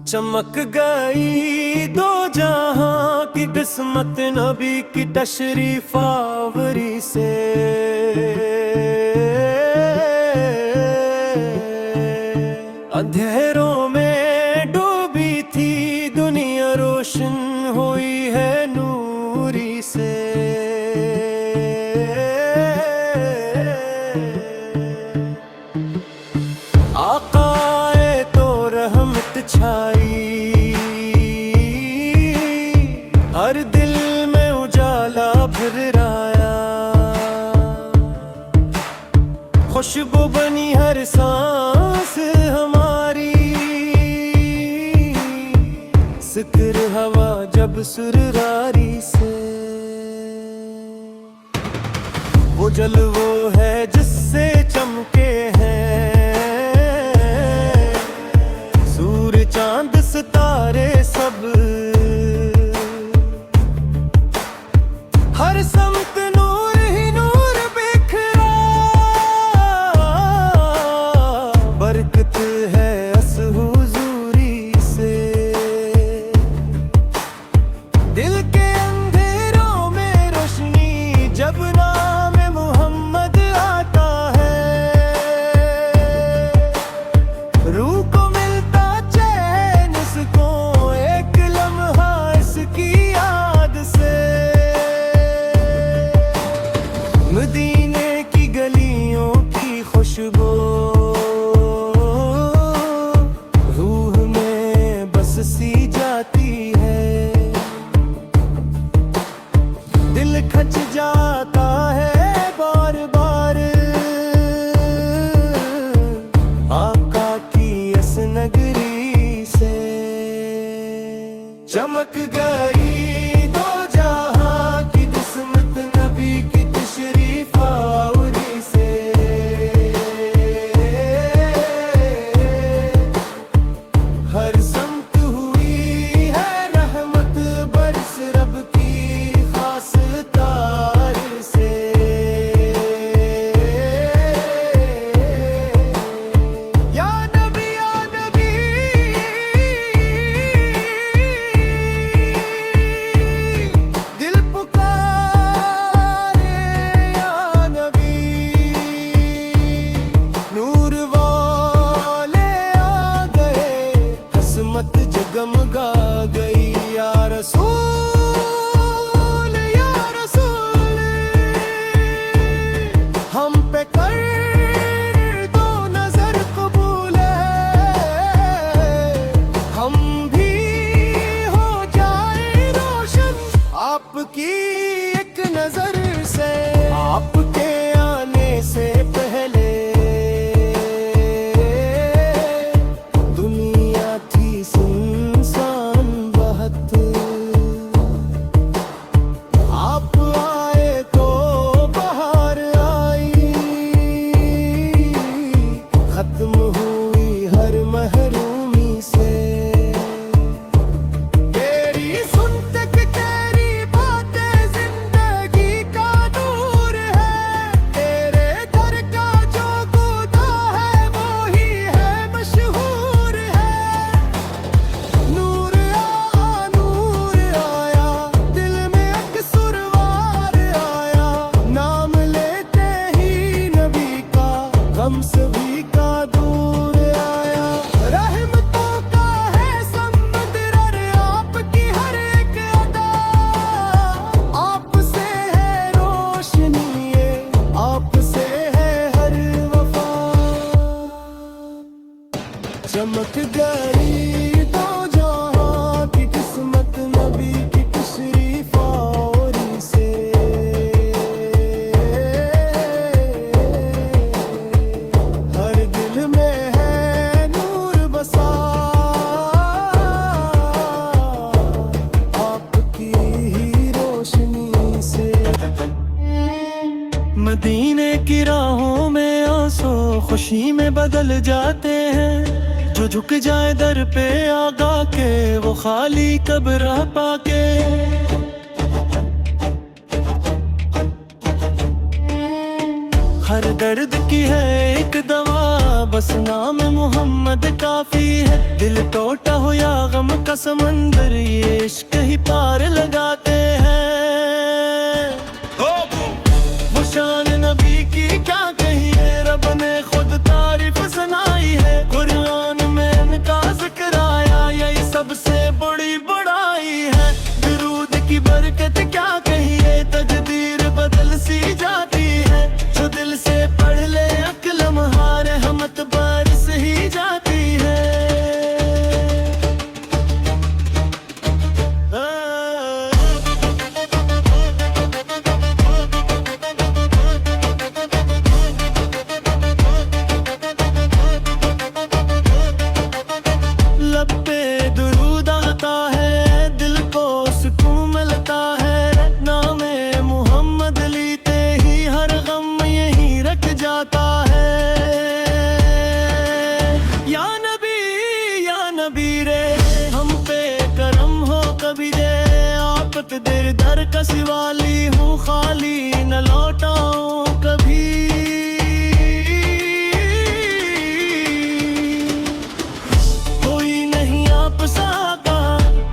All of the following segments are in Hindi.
चमक गई दो जहां की किस्मत नबी की तशरीफ आवरी से। अंधेरों में डूबी थी दुनिया, रोशन हुई है नूरी से। आकाए तो रहमत छाई, हर दिल में उजाला फिर आया। खुशबू बनी हर सांस हमारी, जिक्र हवा जब सुरारी से। वो जल वो है जिससे चमके हैं सूर्य चांद सितारे सब। हर समत नूर ही नूर बिखरा, बरकत है अस हुजूरी से। दिल के अंधेरों में रोशनी जब नाम मोहम्मद आता है, रूह को मिलता चैन सुकून एक लम्हा इसकी याद से। मदीने की गलियों की खुशबू रूह में बस सी जाती है। दिल खच जाता है बार बार, आका की इस नगरी से। चमक गई दो जहां की किस्मत नबी की तशरीफ आवरी से। हर समत हुई है रहमत बरस रब की खास तार से। या नबी दिल पुकारे, या नबी नूर वाले आ गए, किस्मत जगमगा गई। या रसूल या रसूल, हम पे कर दो नजर कबूल है। हम भी हो जाए रोशन आपकी एक नजर से। आपके आने से पहले दुनिया थी सुनसान बहुत। आप आए तो बाहर आई, खत्म हुई हर महरूमी से। तेरी सुनते तेरी बातें जिंदगी का नूर है। तेरे दर का जो खुदा है वो ही है मशहूर है। नूर आया दिल में अक्सुरवार आया, नाम लेते ही नबी का गम सभी का दूर आया। रहमतों का है समुद्र आपकी हर एक अदा, आपसे है रोशनी ये, आपसे है हर वफा। चमक गई दो जहां की किस्मत नबी की तशरीफ आवरी से। हर दिल में है नूर बसा, आपकी ही रोशनी से। मदीने की राहों में आंसू खुशी में बदल जाते हैं। जो झुक जाए दर पे आगा के वो खाली कब्र पाके। हर दर्द की है एक दवा, बस नाम मोहम्मद काफी है। दिल टूटा हो या गम का समंदर, ये इश्क ही पार लगाते हैं। वो शान नबी की क्या कहिए, रब ने खुद तारीफ सुनाई है। कुरान में इनका जिक्र आया, यही सबसे बड़ी बड़ाई है। दुरूद की बरकत क्या कहिए, तकदीर बदल सी जाती है। जो दिल से पढ़ ले अक्ल महार, रहमत बरस ही जाती है। लब पे दुरूद आता है, दिल को सुकून मिलता है। नामे मोहम्मद लीते ही हर गम यहीं रख जाता है। या नबी रे, हम पे करम हो कभी दे। आफत दर दर का सिवाली हूँ, खाली न लौटाऊं कभी। कोई नहीं आप सा का,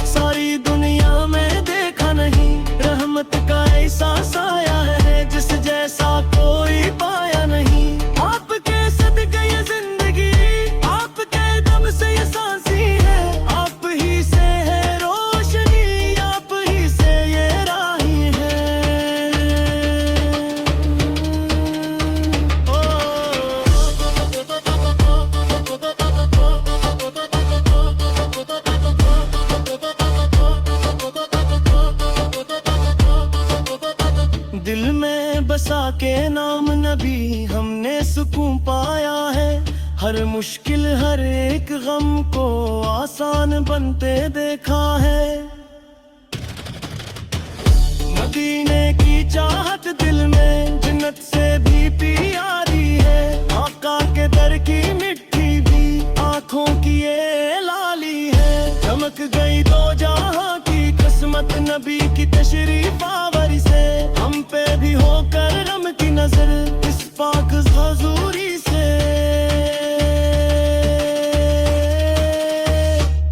सारी दुनिया में देखा नहीं। रहमत का ऐसा साया है, जिस जैसा कोई पाया नहीं। आपके सदके ये जिंदगी, आपके दम से ये सांसी है। आप ही से है रोशनी, आप ही से ये राही है। दिल में बसा के नाम नबी, हमने सुकून पाया है। हर मुश्किल हर एक गम को आसान बनते देखा है। मदीने की चाहत दिल में जन्नत से भी प्यारी है। आका के दर की मिट्टी भी आंखों की ये लाली है। चमक गई दो जहां की किस्मत, नबी की तशरीफ आवरी से। हम पे भी होकर रम की नजर, इस पाक हजूरी से।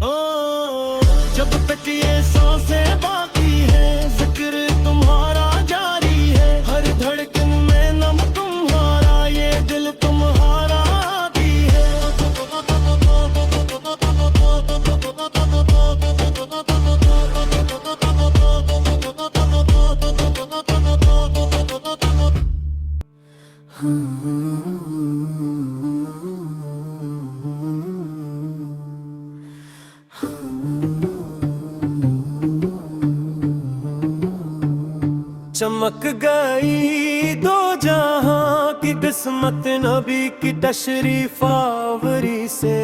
ओ जब तक ये सांसें बाकी है, जिक्र तुम्हारा जारी है। हर धड़कन में नम तुम्हारा, ये दिल तुम्हारा भी है। चमक गई दो जहां की किस्मत, नबी की तशरीफ आवरी से।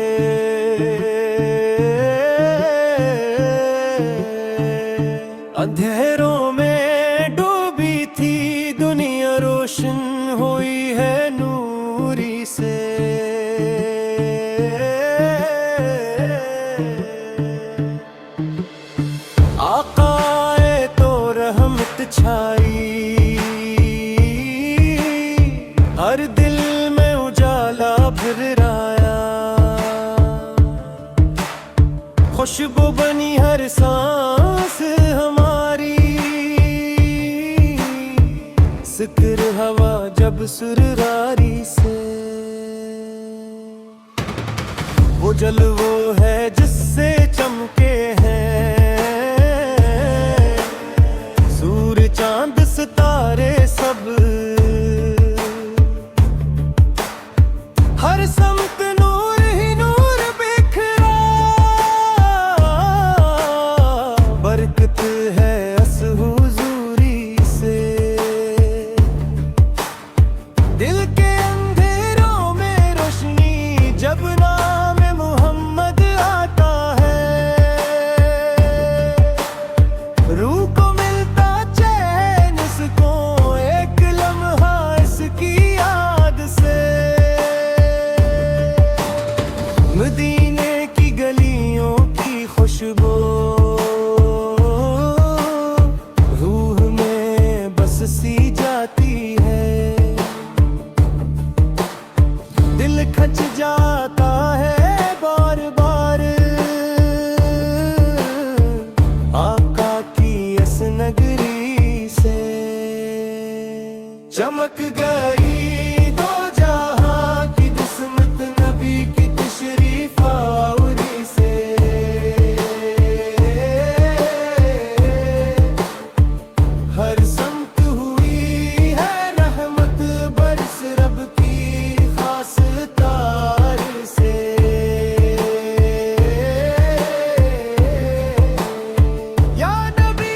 अंधेरों में डूबी थी दुनिया, रोशन हुई है नूरी से। आकाए तो रहमत छाई, हर दिल में उजाला भराया। खुशबू बनी हर सांस हमारी, जिक्र हवा जब सुरारी से। वो जल वो है जिससे चमके हैं सूर्य चांद सितारे सब। हर समत नूर ही नूर बिखरा, बरकत है अस हुजूरी से। दिल के अंधेरों में रोशनी, जब नाम मोहम्मद आता है। रूह में बस सी जाती है, दिल खच जाता है बार बार। आका की इस नगरी से चमक गई दो जहां की किस्मत, नबी की तशरीफ आवरी से। हर समत हुई है रहमत बरस रब की खास तार से। या नबी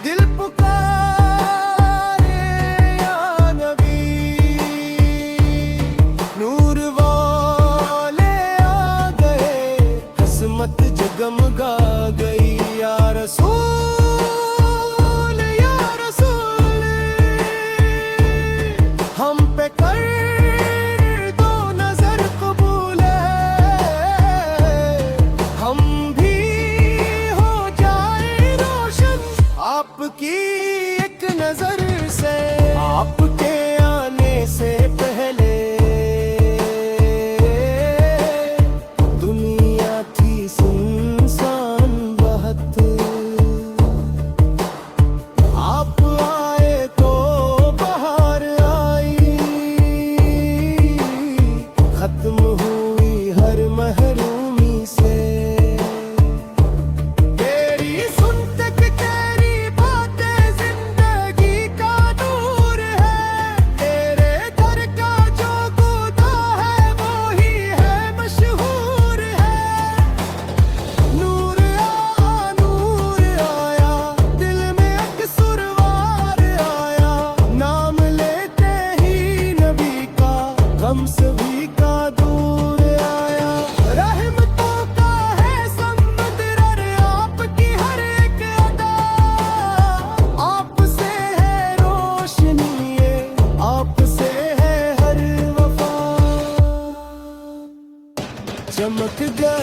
दिल पुकारे, या नबी नूर वाले आ गए, किस्मत जगमगा गई। या रसूल, या रसूल, हम पे कर दो नजर कबूल है, हम भी हो जाए रोशन आपकी एक नजर से। आपके आने से पहले दुनिया थी सुनसान बहुत, आप आए तो बाहर आई, खत्म हुई हर महरूमी से। तेरी सुनते कि तेरी बातें जिंदगी का नूर है, तेरे दर का जो खुदा है वो ही है मशहूर है। नूर आया, दिल में एक सुरवार आया, नाम लेते ही नबी का गम सभी का दूर आया। रहमतों का है समुद्र, अरे आपकी हर एक अदा, आपसे है रोशनी ये, आपसे है हर वफा। चमक गई